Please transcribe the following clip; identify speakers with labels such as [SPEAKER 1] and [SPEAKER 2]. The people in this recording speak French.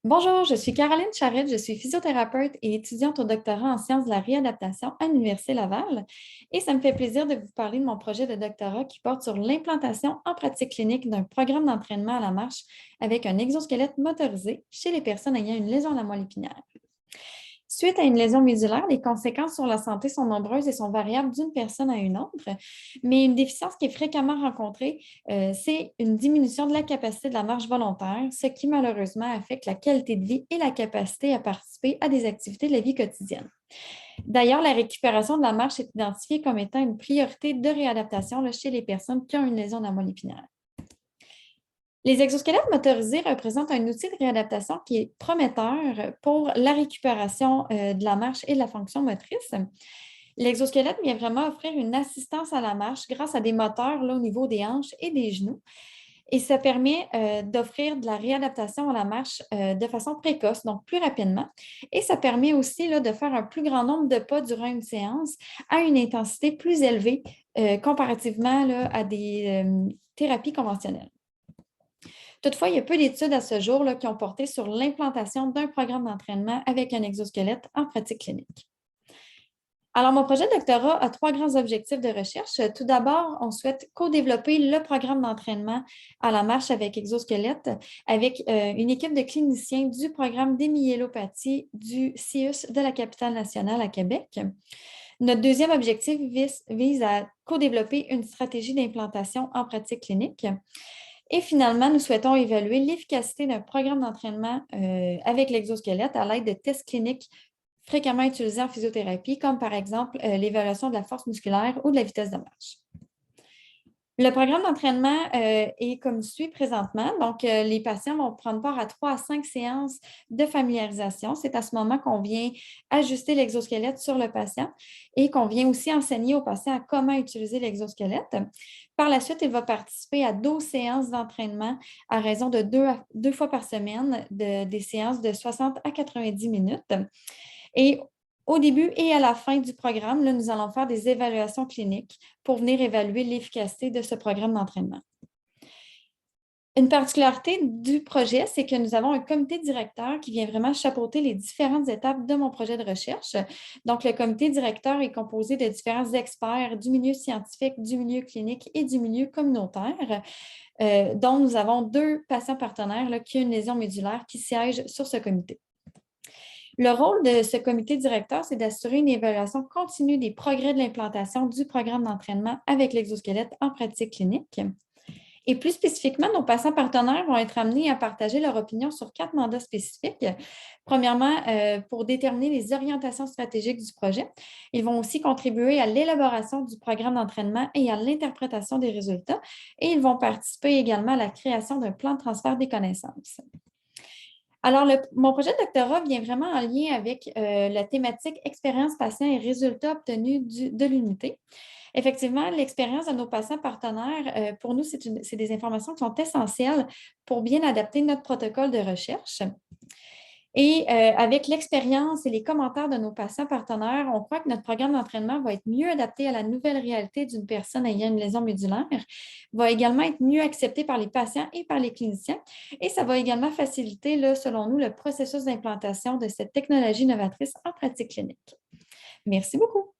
[SPEAKER 1] Bonjour, je suis Caroline Charette, je suis physiothérapeute et étudiante au doctorat en sciences de la réadaptation à l'Université Laval. Et ça me fait plaisir de vous parler de mon projet de doctorat qui porte sur l'implantation en pratique clinique d'un programme d'entraînement à la marche avec un exosquelette motorisé chez les personnes ayant une lésion à la moelle épinière. Suite à une lésion médulaire, les conséquences sur la santé sont nombreuses et sont variables d'une personne à une autre, mais une déficience qui est fréquemment rencontrée, c'est une diminution de la capacité de la marche volontaire, ce qui malheureusement affecte la qualité de vie et la capacité à participer à des activités de la vie quotidienne. D'ailleurs, la récupération de la marche est identifiée comme étant une priorité de réadaptation là, chez les personnes qui ont une lésion de la moelle épinière. Les exosquelettes motorisés représentent un outil de réadaptation qui est prometteur pour la récupération de la marche et de la fonction motrice. L'exosquelette vient vraiment offrir une assistance à la marche grâce à des moteurs là, au niveau des hanches et des genoux. Et ça permet d'offrir de la réadaptation à la marche de façon précoce, donc plus rapidement. Et ça permet aussi là, de faire un plus grand nombre de pas durant une séance à une intensité plus élevée comparativement là, à des thérapies conventionnelles. Toutefois, il y a peu d'études à ce jour là, qui ont porté sur l'implantation d'un programme d'entraînement avec un exosquelette en pratique clinique. Alors, mon projet de doctorat a trois grands objectifs de recherche. Tout d'abord, on souhaite co-développer le programme d'entraînement à la marche avec exosquelette avec une équipe de cliniciens du programme d'hémiélopathie du CIUS de la capitale nationale à Québec. Notre deuxième objectif vise à co-développer une stratégie d'implantation en pratique clinique. Et finalement, nous souhaitons évaluer l'efficacité d'un programme d'entraînement avec l'exosquelette à l'aide de tests cliniques fréquemment utilisés en physiothérapie, comme par exemple l'évaluation de la force musculaire ou de la vitesse de marche. Le programme d'entraînement est comme suit présentement. Donc, les patients vont prendre part à 3 à 5 séances de familiarisation. C'est à ce moment qu'on vient ajuster l'exosquelette sur le patient et qu'on vient aussi enseigner au patient comment utiliser l'exosquelette. Par la suite, il va participer à 12 séances d'entraînement à raison de deux fois par semaine, des séances de 60 à 90 minutes. Et au début et à la fin du programme, là, nous allons faire des évaluations cliniques pour venir évaluer l'efficacité de ce programme d'entraînement. Une particularité du projet, c'est que nous avons un comité directeur qui vient vraiment chapeauter les différentes étapes de mon projet de recherche. Donc, le comité directeur est composé de différents experts du milieu scientifique, du milieu clinique et du milieu communautaire, dont nous avons deux patients partenaires là, qui ont une lésion médulaire qui siègent sur ce comité. Le rôle de ce comité directeur, c'est d'assurer une évaluation continue des progrès de l'implantation du programme d'entraînement avec l'exosquelette en pratique clinique. Et plus spécifiquement, nos patients partenaires vont être amenés à partager leur opinion sur 4 mandats spécifiques. Premièrement, pour déterminer les orientations stratégiques du projet. Ils vont aussi contribuer à l'élaboration du programme d'entraînement et à l'interprétation des résultats. Et ils vont participer également à la création d'un plan de transfert des connaissances. Alors, mon projet de doctorat vient vraiment en lien avec la thématique expérience patient et résultats obtenus de l'unité. Effectivement, l'expérience de nos patients partenaires, pour nous, c'est des informations qui sont essentielles pour bien adapter notre protocole de recherche. Et avec l'expérience et les commentaires de nos patients partenaires, on croit que notre programme d'entraînement va être mieux adapté à la nouvelle réalité d'une personne ayant une lésion médulaire, va également être mieux accepté par les patients et par les cliniciens. Et ça va également faciliter, là, selon nous, le processus d'implantation de cette technologie novatrice en pratique clinique. Merci beaucoup.